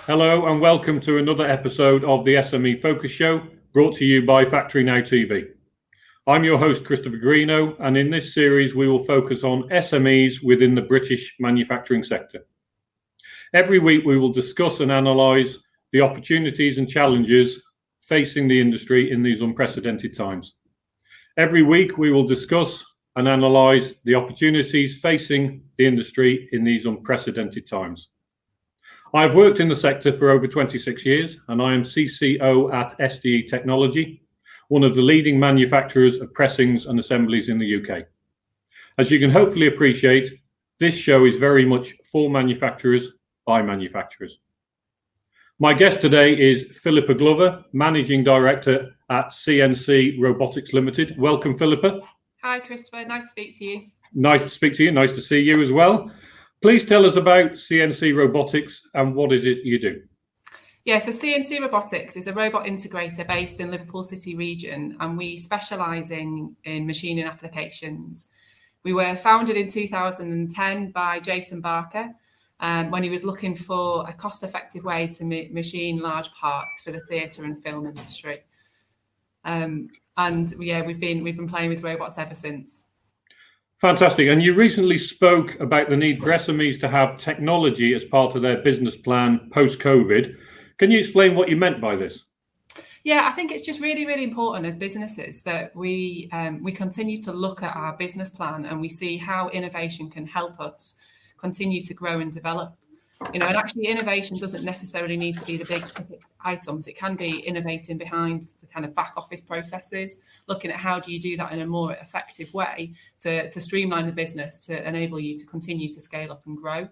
Hello and welcome to another episode of the SMEFocus show, brought to you by FactoryNOW TV. I'm your host, Christopher Greenough, and in this series we will focus on SMEs within the British manufacturing sector. Every week we will discuss and analyse the opportunities and challenges facing the industry in these unprecedented times. Every week we will discuss and analyse the opportunities facing the industry in these unprecedented times. I've worked in the sector for over 26 years, and I am CCO at SDE Technology, one of the leading manufacturers of pressings and assemblies in the UK. As you can hopefully appreciate, this show is very much for manufacturers by manufacturers. My guest today is Philippa Glover, Managing Director at CNC Robotics Limited. Welcome, Philippa. Hi, Christopher. Nice to speak to you. Nice to speak to you. Nice to see you as well. Please tell us about CNC Robotics and what is it you do? Yeah, so CNC Robotics is a robot integrator based in Liverpool City region, and we specialise in machining applications. We were founded in 2010 by Jason Barker when he was looking for a cost-effective way to machine large parts for the theatre and film industry. And yeah, we've been playing with robots ever since. Fantastic. And you recently spoke about the need for SMEs to have technology as part of their business plan post-COVID. Can you explain what you meant by this? Yeah, I think it's just really, really important as businesses that we continue to look at our business plan and we see how innovation can help us continue to grow and develop. And actually innovation doesn't necessarily need to be the big ticket items. It can be innovating behind the kind of back office processes, looking at how do you do that in a more effective way to streamline the business to enable you to continue to scale up and grow.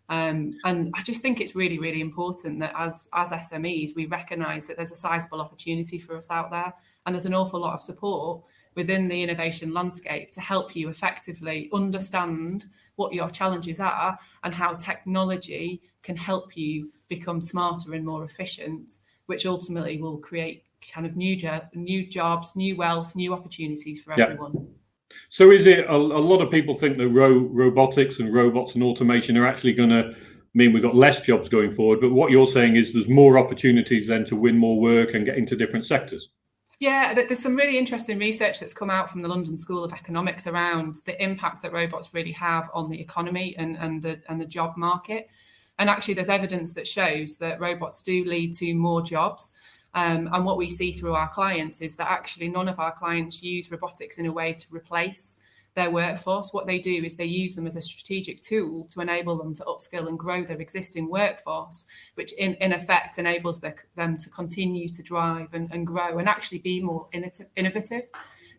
And I just think it's really, really important that as SMEs, we recognise that there's a sizable opportunity for us out there, and there's an awful lot of support within the innovation landscape to help you effectively understand what your challenges are and how technology can help you become smarter and more efficient, which ultimately will create kind of new jobs, new wealth, new opportunities for everyone. So is it a lot of people think that robotics and robots and automation are actually going to mean we've got less jobs going forward, but what you're saying is there's more opportunities then to win more work and get into different sectors? Yeah, there's some really interesting research that's come out from the London School of Economics around the impact that robots really have on the economy and the job market. And actually, there's evidence that shows that robots do lead to more jobs. And what we see through our clients is that actually none of our clients use robotics in a way to replace their workforce. What they do is they use them as a strategic tool to enable them to upskill and grow their existing workforce, which in effect enables them to continue to drive and grow and actually be more innovative.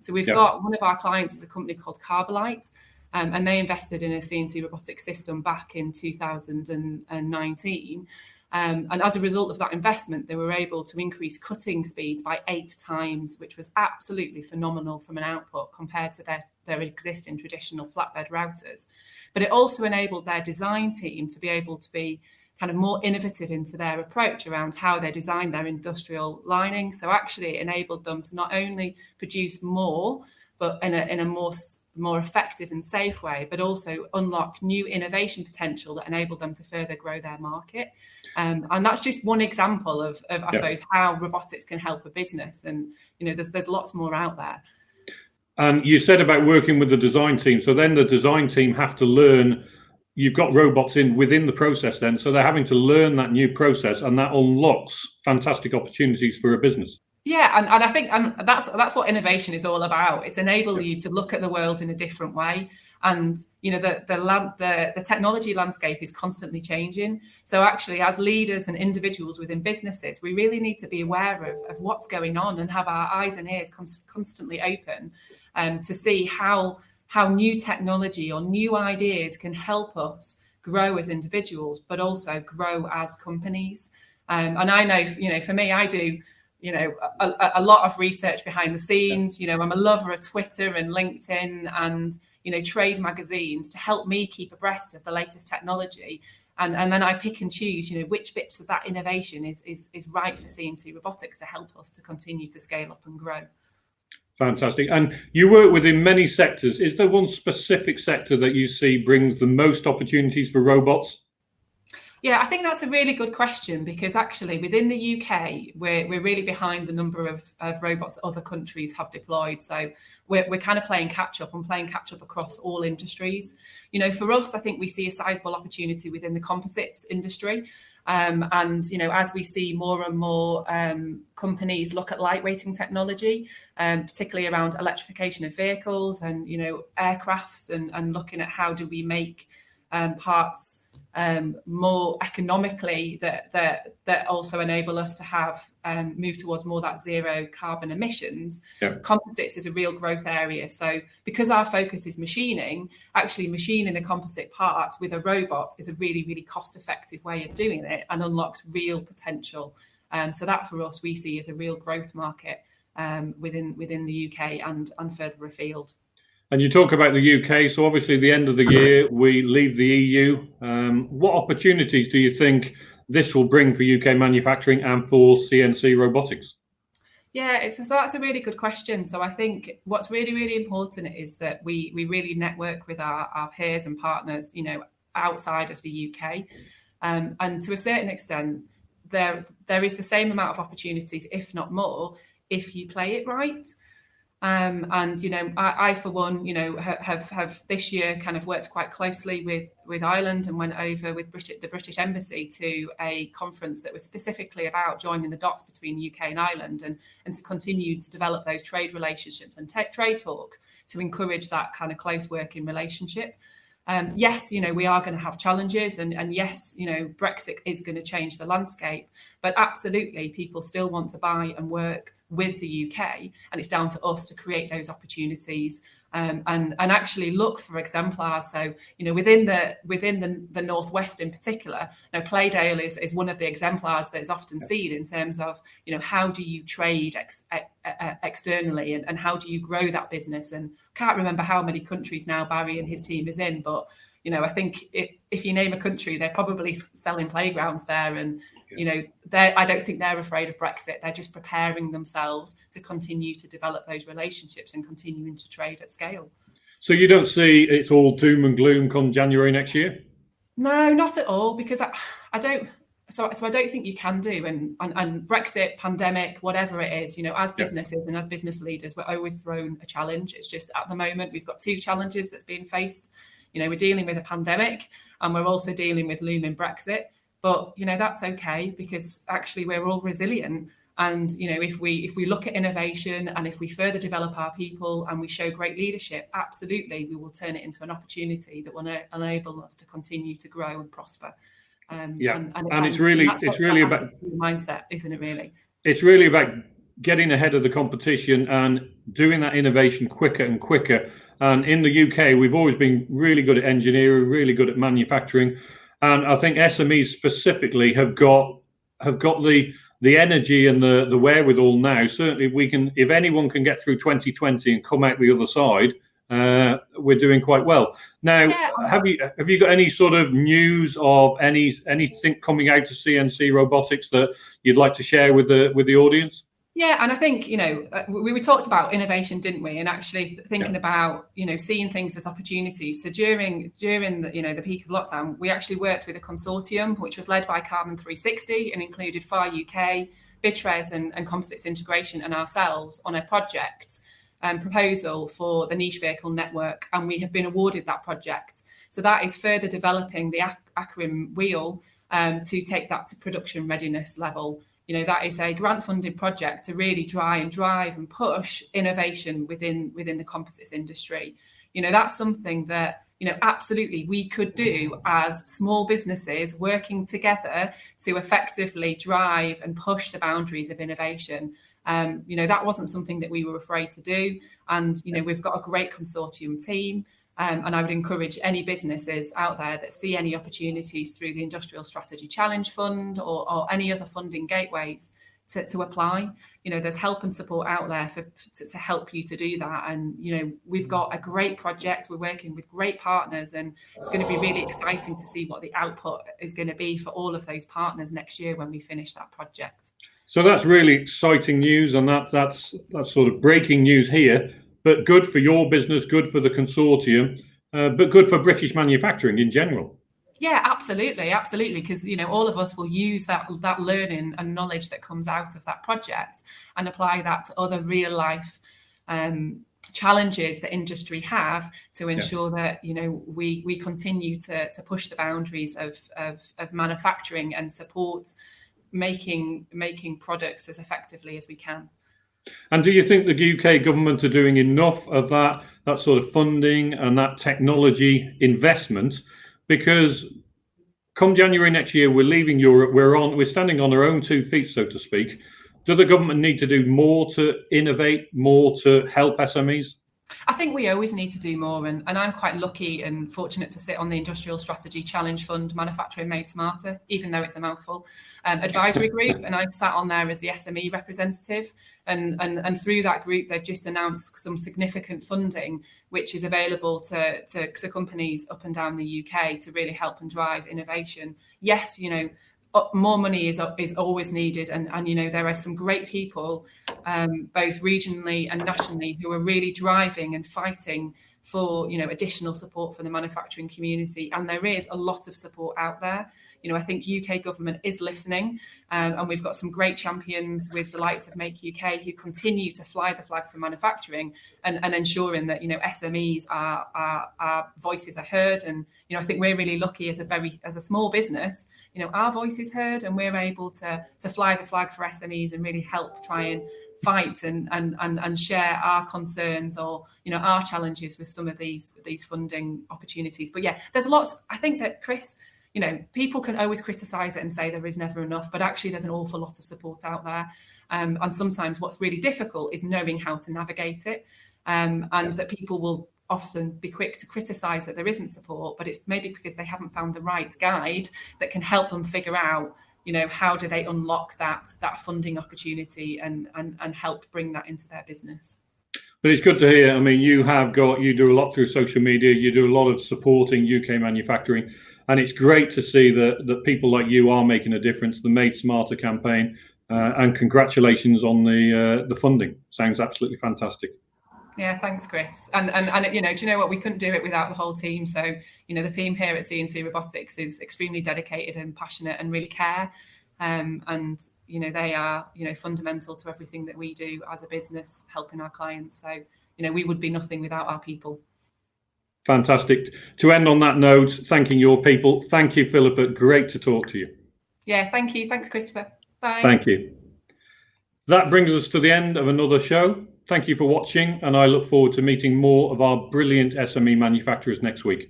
So we've got one of our clients is a company called Carbolite, and they invested in a CNC robotics system back in 2019. And as a result of that investment, they were able to increase cutting speeds by 8 times, which was absolutely phenomenal from an output compared to their existing traditional flatbed routers. But it also enabled their design team to be able to be kind of more innovative into their approach around how they design their industrial lining. So actually it enabled them to not only produce more, but in a more effective and safe way, but also unlock new innovation potential that enabled them to further grow their market. And that's just one example of I suppose, how robotics can help a business. And, there's lots more out there. And you said about working with the design team. So then the design team have to learn, you've got robots within the process then. So they're having to learn that new process, and that unlocks fantastic opportunities for a business. Yeah, and I think that's what innovation is all about. It's enable you to look at the world in a different way. And the technology landscape is constantly changing. So actually, as leaders and individuals within businesses, we really need to be aware of what's going on and have our eyes and ears constantly open to see how new technology or new ideas can help us grow as individuals, but also grow as companies. And I know, for me, I do. A lot of research behind the scenes. I'm a lover of Twitter and LinkedIn and, trade magazines to help me keep abreast of the latest technology. And then I pick and choose, which bits of that innovation is right for CNC Robotics to help us to continue to scale up and grow. Fantastic. And you work within many sectors. Is there one specific sector that you see brings the most opportunities for robots? Yeah, I think that's a really good question, because actually within the UK, we're really behind the number of robots that other countries have deployed. So we're kind of playing catch up across all industries. You know, for us, I think we see a sizable opportunity within the composites industry. And, you know, as we see more and more companies look at lightweighting technology, particularly around electrification of vehicles and, you know, aircrafts, and looking at how do we make parts more economically that also enable us to have move towards more that zero carbon emissions. Yeah. Composites is a real growth area. So because our focus is machining, actually machining a composite part with a robot is a really, really cost effective way of doing it and unlocks real potential. So that for us, we see as a real growth market within the UK and further afield. And you talk about the UK, so obviously the end of the year we leave the EU. What opportunities do you think this will bring for UK manufacturing and for CNC Robotics? Yeah, so that's a really good question. So I think what's really, really important is that we really network with our peers and partners, you know, outside of the UK. And to a certain extent, there is the same amount of opportunities, if not more, if you play it right. And, you know, I for one, you know, have this year kind of worked quite closely with Ireland and went over with the British Embassy to a conference that was specifically about joining the dots between UK and Ireland and to continue to develop those trade relationships and trade talks to encourage that kind of close working relationship. Yes, you know, we are going to have challenges and yes, you know, Brexit is going to change the landscape, but absolutely people still want to buy and work with the UK, and it's down to us to create those opportunities and actually look for exemplars. So, you know, within the Northwest in particular, you know, Playdale is one of the exemplars that is often seen in terms of, you know, how do you trade externally and how do you grow that business? And I can't remember how many countries now Barry and his team is in, but you know, I think if you name a country, they're probably selling playgrounds there. And, you know, I don't think they're afraid of Brexit. They're just preparing themselves to continue to develop those relationships and continuing to trade at scale. So you don't see it's all doom and gloom come January next year? No, not at all, because I don't. So I don't think you can do. And Brexit, pandemic, whatever it is, you know, as businesses and as business leaders, we're always thrown a challenge. It's just at the moment, we've got two challenges that's being faced. You know, we're dealing with a pandemic and we're also dealing with looming Brexit. But, you know, that's okay, because actually we're all resilient. And, you know, if we look at innovation and if we further develop our people and we show great leadership, absolutely, we will turn it into an opportunity that will enable us to continue to grow and prosper. And it's really about mindset, isn't it? Really, it's really about getting ahead of the competition and doing that innovation quicker and quicker. And in the UK, we've always been really good at engineering, really good at manufacturing, and I think SMEs specifically have got the energy and the wherewithal now. Certainly, we can. If anyone can get through 2020 and come out the other side, we're doing quite well. Now, have you got any sort of news of anything coming out of CNC Robotics that you'd like to share with the audience? Yeah, and I think, you know, we talked about innovation, didn't we? And actually thinking about, you know, seeing things as opportunities. So during the, you know, the peak of lockdown, we actually worked with a consortium which was led by Carbon 360 and included FAR UK, Bitres and Composites Integration and ourselves on a project proposal for the niche vehicle network, and we have been awarded that project. So that is further developing the Acrim wheel to take that to production readiness level. You know, that is a grant-funded project to really try and drive and push innovation within the composites industry. You know, that's something that, you know, absolutely we could do as small businesses working together to effectively drive and push the boundaries of innovation. You know, that wasn't something that we were afraid to do. And, you know, we've got a great consortium team. And I would encourage any businesses out there that see any opportunities through the Industrial Strategy Challenge Fund or any other funding gateways to apply. You know, there's help and support out there to help you to do that. And, you know, we've got a great project. We're working with great partners, and it's going to be really exciting to see what the output is going to be for all of those partners next year when we finish that project. So that's really exciting news, and that's sort of breaking news here. But good for your business, good for the consortium, but good for British manufacturing in general. Yeah, absolutely. Because all of us will use that learning and knowledge that comes out of that project and apply that to other real life challenges that industry have to ensure that we continue to push the boundaries of manufacturing and support making products as effectively as we can. And do you think the UK government are doing enough of that sort of funding and that technology investment? Because come January next year, we're leaving Europe. We're standing on our own 2 feet, so to speak. Do the government need to do more to innovate, more to help SMEs? I think we always need to do more, and I'm quite lucky and fortunate to sit on the Industrial Strategy Challenge Fund Manufacturing Made Smarter, even though it's a mouthful, advisory group, and I sat on there as the SME representative, and through that group they've just announced some significant funding which is available to companies up and down the UK to really help and drive innovation. Yes, more money is always needed, and there are some great people both regionally and nationally who are really driving and fighting for additional support for the manufacturing community, and there is a lot of support out there. I think UK government is listening, and we've got some great champions with the likes of Make UK who continue to fly the flag for manufacturing and ensuring that SMEs our voices are heard. And I think we're really lucky as a small business, our voice is heard, and we're able to fly the flag for SMEs and really help try and fight and share our concerns or our challenges with some of these funding opportunities. But yeah, there's lots. I think that, Chris, people can always criticize it and say there is never enough, but actually there's an awful lot of support out there. And sometimes what's really difficult is knowing how to navigate it. And that people will often be quick to criticize that there isn't support, but it's maybe because they haven't found the right guide that can help them figure out, how do they unlock that funding opportunity and help bring that into their business. But it's good to hear. I mean, you do a lot through social media, you do a lot of supporting UK manufacturing. And it's great to see that people like you are making a difference. The Made Smarter campaign, and congratulations on the funding. Sounds absolutely fantastic. Yeah, thanks, Chris. And do you know what? We couldn't do it without the whole team. So the team here at CNC Robotics is extremely dedicated and passionate and really care. And they are fundamental to everything that we do as a business, helping our clients. So we would be nothing without our people. Fantastic. To end on that note, thanking your people. Thank you, Philippa. Great to talk to you. Yeah, thank you. Thanks, Christopher. Bye. Thank you. That brings us to the end of another show. Thank you for watching, and I look forward to meeting more of our brilliant SME manufacturers next week.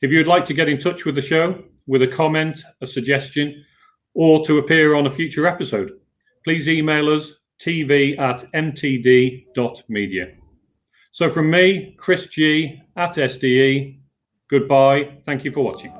If you'd like to get in touch with the show with a comment, a suggestion, or to appear on a future episode, please email us tv@mtd.media. So from me, Chris G at SDE, goodbye. Thank you for watching.